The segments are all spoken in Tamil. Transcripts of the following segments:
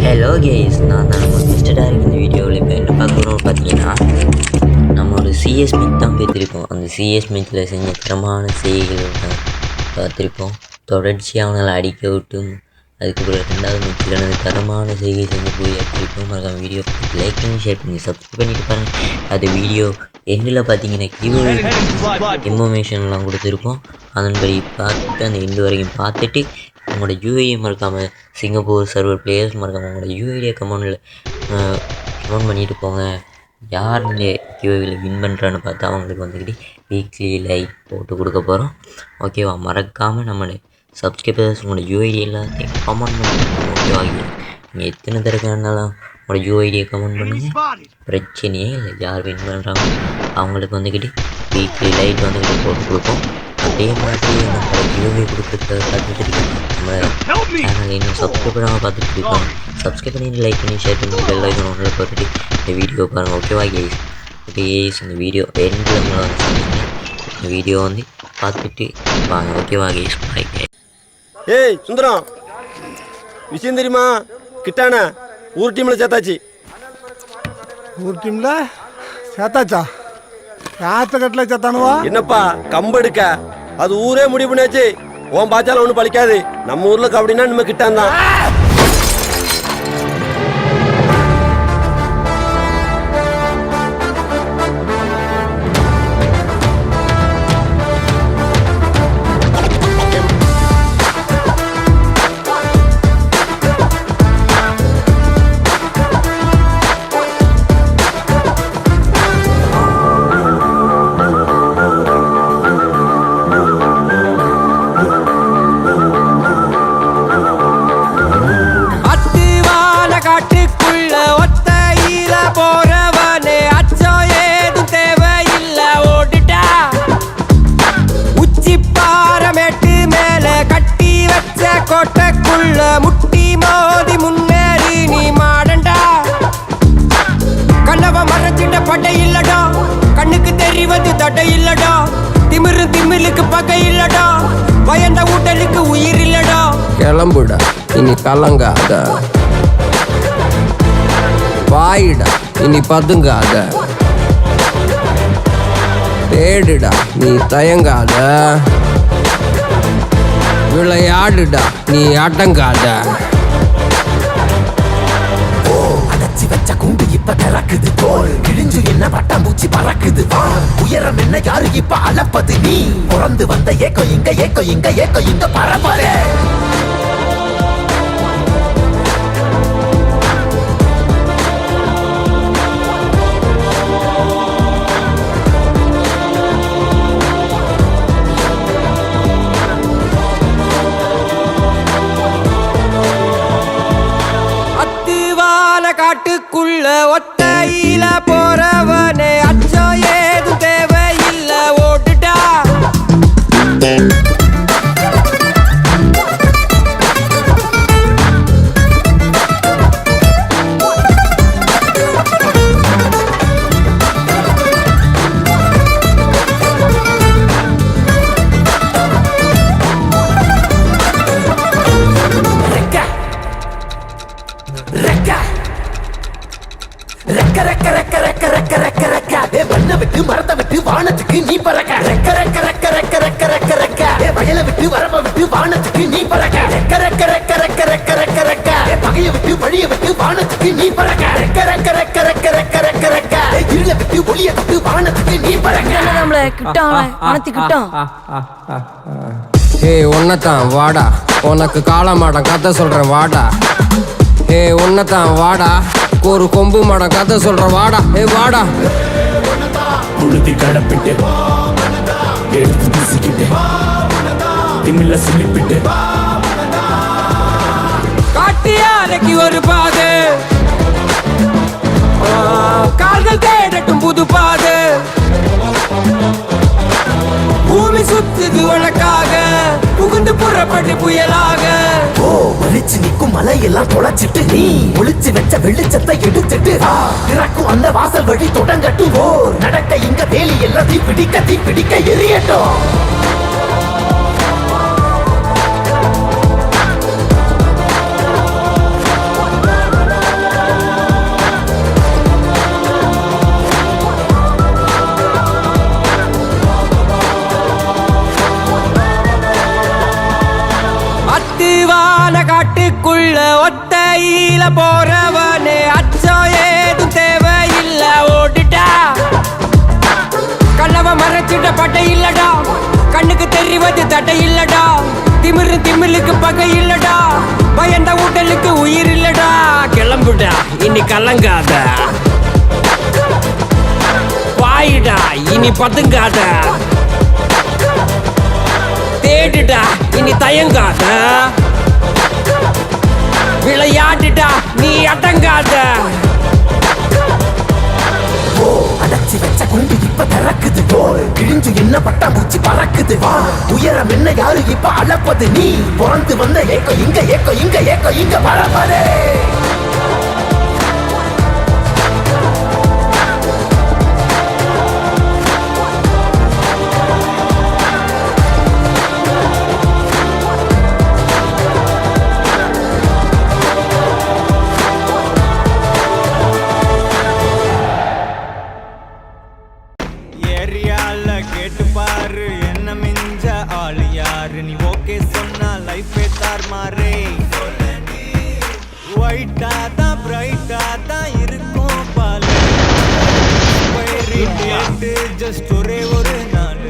ஹலோ கேஸ், நான் தான் நம்ம மிஸ்டர் டேரக்ட். இந்த வீடியோவில் இப்போ என்ன பார்க்குறோம் பார்த்தீங்கன்னா, நம்ம ஒரு சிஎஸ் மீட் தான் பார்த்துருப்போம். அந்த சிஎஸ் மீட்டில் செஞ்ச தரமான செய்திகள் தான் பார்த்துருப்போம். தொடர்ச்சியாக அவங்களை அடிக்க விட்டும் அதுக்கப்புறம் ரெண்டாவது மீட்டில் அந்த தரமான செய்கை செஞ்சு போய் எடுத்துருப்போம். மறக்காம வீடியோ லைக் பண்ணி ஷேர் பண்ணி சப்ஸ்கிரைப் பண்ணிட்டு பாருங்கள். அது வீடியோ எண்டில் பார்த்தீங்கன்னா இன்ஃபர்மேஷன்லாம் கொடுத்துருப்போம். அதன்படி பார்த்துட்டு அந்த எண்டு வரைக்கும் பார்த்துட்டு உங்களோட யூஐடியை மறக்காமல் சிங்கப்பூர் சர்வர் பிளேயர்ஸ் மறக்காமல் உங்களோட யூஐடியை கமெண்ட் பண்ணிட்டு போங்க. யார் இந்த யூஐடியில் வின் பண்ணுறான்னு பார்த்தா அவங்களுக்கு வந்துக்கிட்டு வீக்லி லைக் போட்டு கொடுக்க போகிறோம். ஓகேவா? மறக்காமல் நம்மளோட சப்ஸ்கிரைபர்ஸ் உங்களோட யூஐடி எல்லாத்தையும் கமெண்ட் பண்ணுங்க. ஓகேவா? நீங்கள் எத்தனை தடவைனாலும் உங்களோட யூஐடியை கமெண்ட் பண்ணுங்கள், பிரச்சனையே இல்லை. யார் வின் பண்ணுறாங்க அவங்களுக்கு வந்துக்கிட்டு வீக்லி லைட் வந்துக்கிட்டு போட்டு கொடுப்போம். அதே மாதிரி நம்ம யூஐ கொடுக்குறத பார்த்துட்டு நம்ம சேனல் இன்னும் சப்ஸ்கிரைப் பண்ணாமல் பார்த்துட்டு இருக்கோம். சப்ஸ்கிரைப் பண்ணி லைக் பண்ணி ஷேர் பண்ணி பெல் ஐக்கான் ஒன்றில் போட்டுட்டு இந்த வீடியோ பாருங்கள். ஓகேவா கேஸ்? கேஸ் இந்த வீடியோ எண்டில் உங்களை வந்து சொன்னீங்க. இந்த வீடியோ வந்து பார்த்துட்டு வாங்க. ஓகேவா கேஸ்? பாய் கேஸ். ஏய் சுந்தரம், விஷயம் தெரியுமா? கிட்டான ஊர் டீமில் சேர்த்தாச்சு. ஊர் டீமில் சேர்த்தாச்சா? யாத்திரக்கட்டில் சேர்த்தானுவா? என்னப்பா கம்பெடுக்க? அது ஊரே முடிவு பண்ணியாச்சு. உன் பாச்சால ஒன்றும் பழிக்காது. நம்ம ஊரில் கபடினா நம்ம கிட்டான் தான். கோட்டைக்குள்ள முட்டி மோதி முன்னேறி நீ மாடண்டா. கனவ மறைச்சிட்ட பட்டை இல்லடா, கண்ணுக்கு தெரிவது தடை இல்லடா. திமிலுக்கு பகை இல்லடா, பயந்த ஊட்டலுக்கு உயிர் இல்லடா. கிளம்புடா இனி கலங்காத, வாயிடா இனி பதுங்காத, தேடுடா நீ தயங்காத, விளையாடுடா நீ அடங்காத. அடைச்சி வச்ச குண்டு இப்ப திறக்குது, தோல் கிழிஞ்சு என்ன பட்டாம்பூச்சி பறக்குது. உயரம் என்ன யாரு இப்ப அளப்பது? நீ பிறந்து வந்த ஏக்கோ இங்க, ஏக்கோ இங்க, ஏக்கோ இங்க பரப்பரே. காட்டுக்குள்ள ஒத்தையில போறவனே அச்சம் ஏதும் தேவையில்ல, ஓட்டுடா. மரத்தை விட்டு வானத்துக்கு நீ பறக்க. ரெக்க ரெக்க ரெக்க ரெக்க ரெக்க ரெக்க ரெக்க. வயலை விட்டு வரப்ப விட்டு வானத்துக்கு நீ பறக்க. ரெக்க ரெக்க ரெக்க ரெக்க ரெக்க ரெக்க ரெக்க. பகைய விட்டு வழிய விட்டு வானத்துக்கு நீ பறக்க. ரெக்க ரெக்க ரெக்க ரெக்க ரெக்க ரெக்க ரெக்க. இருள விட்டு ஒளிய விட்டு வானத்துக்கு நீ பறக்க. நம்மள கிட்டான் அனத்திக்கிட்டோம். ஏய் ஒன்னதான் வாடா, உனக்கு காளமாடம் கதை சொல்றேன் வாடா. ஏய் ஒன்னதான் வாடா, ஒரு கொம்பு மாடம் கதை சொல்றேன் வாடா. ஏ வாடா. புழுதி கடப்பிட்டு எடுத்து வீசிக்கிட்டு திமில்ல சிலிப்பிட்டு காட்டியாரைக்கு ஒரு பாது, கால்கள் தேடட்டும் புது பாது. பூமி சுத்துது உனக்காக, புகுந்து புறப்பட்டு புயலாக. ஓ ஒளிச்சு நிற்கும் மலையெல்லாம் தொலைச்சிட்டு நீ ஒளிச்சு வச்ச வெளிச்சத்தை எடுத்துட்டு திறக்கும் அந்த வாசல் வழி தொடங்கட்டும். ஓ நடக்க இங்க வேலி எல்லாம் தீ பிடிக்க எரியட்டும். ஊருக்குள்ள ஒத்தையில போறவனே அச்சம் ஏதும் தேவையில்ல ஓடிட்டா கண்ணவ மறைச்சிட்ட பட்டை இல்லடா கண்ணுக்கு தெரிவது தட்டை இல்லடா திமிலுக்கு பகை இல்லடா பயந்த ஊட்டலுக்கு உயிர் இல்லடா கிளம்புடா இனி கலங்காத வாயிடா இனி பதுங்காத தேடுடா இனி தயங்காத விளையாடுடா நீ அடங்காத அடைச்சி வச்ச குண்டு இப்ப திறக்குது கிழிஞ்சு என்ன பட்டாம்பூச்சி பறக்குது வா உயரம் என்ன யாரு இப்ப அளப்பது நீ பிறந்து வந்த ஏக்கோ இங்க பரப்பதே ஏரியால கேட்டு பாரு என்ன மிஞ்ச ஆளு யாரு நீ ஓகே சொன்னா லைஃபே தார்மாரே ஒயிட்டா தான் பிரைட்டா தான் இருக்கும் பாலு டேட்டு ஜஸ்ட் ஒரே ஒரு நாள்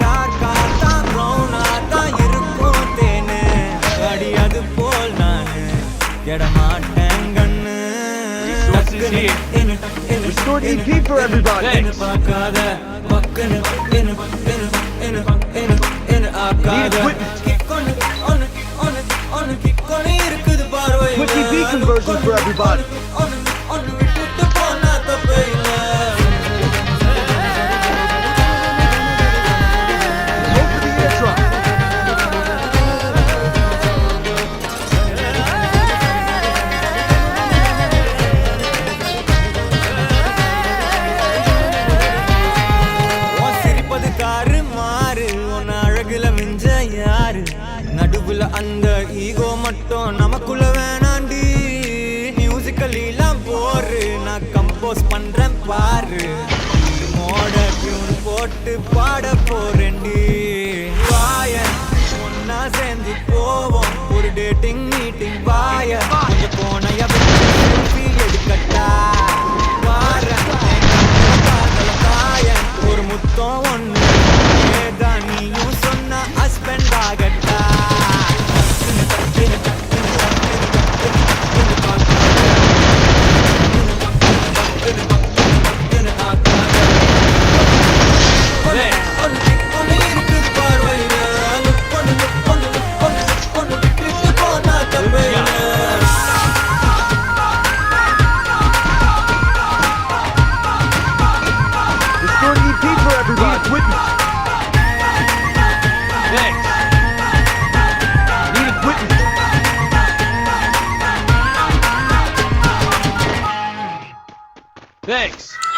டார்க்கா தான் ப்ரௌனா தான் இருக்கும் தேனு அடி அது போல் நானு எடமாட்டேன் கண்ணு பார்க்காத பக்கனு ஆக்காத இருக்குது பார்வை ஒன்னு விட்டுட்டு போனா தப்பே இல்லை நடுவுல அந்த ஈகோ மட்டும் நமக்குள்ள வேணாண்டி மியூசிக்கல்லாம் போரு நான் கம்போஸ் பண்றேன் பாரு மோட டியூன் போட்டு பாட போறேன்டி வாய ஒன்னா சேர்ந்து போவோம் ஒரு டேட்டிங் மீட்டிங் வாய கொஞ்சம் போனைய எடுக்கட்டா வார ஒரு முத்தம் ஒண்ணு ஏதான் நீயும் சொன்ன ஹஸ்பண்ட் ஆகட்டா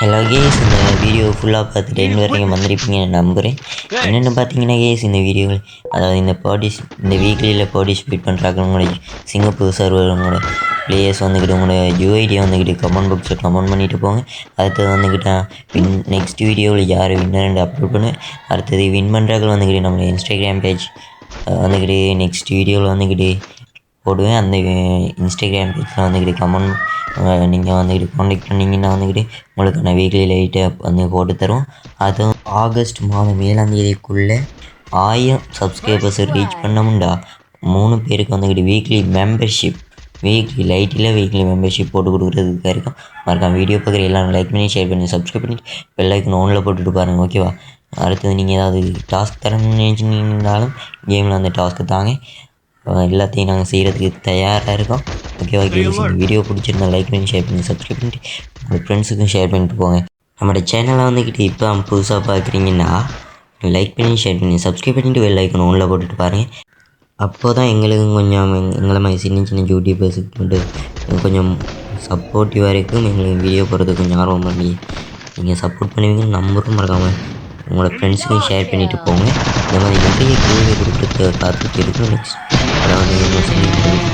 ஹலோ கேஸ், இந்த வீடியோ ஃபுல்லாக பார்த்துட்டு இன்ன வரைக்கும் வந்திருப்பீங்கன்னு நம்புகிறேன். என்னென்னு பார்த்தீங்கன்னா கேஸ், இந்த வீடியோவில் அதாவது இந்த வீக்லியில் பார்ட்டிசிபேட் பண்ணுறாங்களோட சிங்கப்பூர் சர்வரோட பிளேயர்ஸ் வந்துக்கிட்டு உங்களோட யூஐடியை வந்துக்கிட்டு கமெண்ட் பாக்ஸில் கமெண்ட் பண்ணிவிட்டு போங்க. அடுத்தது வந்துக்கிட்டு நெக்ஸ்ட் வீடியோவில் யார் வின்னர்ன்னு அப்லோட் பண்ணுவேன். அடுத்தது வின் பண்ணுறாங்க வந்துக்கிட்டு நம்மளோட இன்ஸ்டாகிராம் பேஜ் வந்துக்கிட்டு நெக்ஸ்ட் வீடியோவில் வந்துக்கிட்டு போடுவேன். அந்த இன்ஸ்டாகிராம் பேஜில் வந்துக்கிட்டு கமெண்ட் நீங்கள் வந்துக்கிட்டு காண்டாக்ட் பண்ணிங்கன்னா வந்துக்கிட்டு உங்களுக்கான வீக்லி லைட்டை வந்து போட்டு தருவோம். அதுவும் ஆகஸ்ட் மாதம் 7ஆம் தேதிக்குள்ளே 1000 சப்ஸ்கிரைபர்ஸை ரீச் பண்ணமுண்டா 3 பேருக்கு வந்துக்கிட்டு வீக்லி மெம்பர்ஷிப் போட்டு கொடுக்குறதுக்காக இருக்கும். மறக்காம வீடியோ பார்க்குற எல்லோரும் லைக் பண்ணி ஷேர் பண்ணி சப்ஸ்கிரைப் பண்ணிட்டு பெல் ஐக்கன் ஆனில் போட்டுட்டு பாருங்கள், ஓகேவா? அடுத்தது நீங்கள் ஏதாவது டாஸ்க் தரணும்னு நினச்சிங்கனாலும் கேமில் அந்த டாஸ்க்கு தாங்க, எல்லாத்தையும் நாங்கள் செய்கிறதுக்கு தயாராக இருக்கோம், ஓகேவா? இந்த வீடியோ பிடிச்சிருந்தா லைக் பண்ணி ஷேர் பண்ணி சப்ஸ்கிரைப் பண்ணிட்டு உங்கள் ஃப்ரெண்ட்ஸுக்கும் ஷேர் பண்ணிட்டு போங்க. நம்மளோட சேனலை வந்துக்கிட்டு இப்போ புதுசாக பார்க்குறீங்கன்னா லைக் பண்ணி ஷேர் பண்ணி சப்ஸ்கிரைப் பண்ணிவிட்டு பெல் ஐக்கன் ஆனில் போட்டுட்டு பாருங்கள். அப்போ தான் எங்களுக்கும் கொஞ்சம் எங்களை மாதிரி சின்ன யூடியூபர்ஸுக்கு மட்டும் கொஞ்சம் சப்போர்ட்டிவாக இருக்கும். எங்களுக்கு வீடியோ போடுறதுக்கு கொஞ்சம் ஆர்வம் பண்ணி நீங்கள் சப்போர்ட் பண்ணுவீங்கன்னு நம்பரும் மறக்காமல் உங்களோட ஃப்ரெண்ட்ஸுக்கும் ஷேர் பண்ணிவிட்டு போங்க. இந்த மாதிரி நிறைய கேள்வி கொடுக்குறதுக்கு காத்துட்டு இருக்கும். நெக்ஸ்ட் அதாவது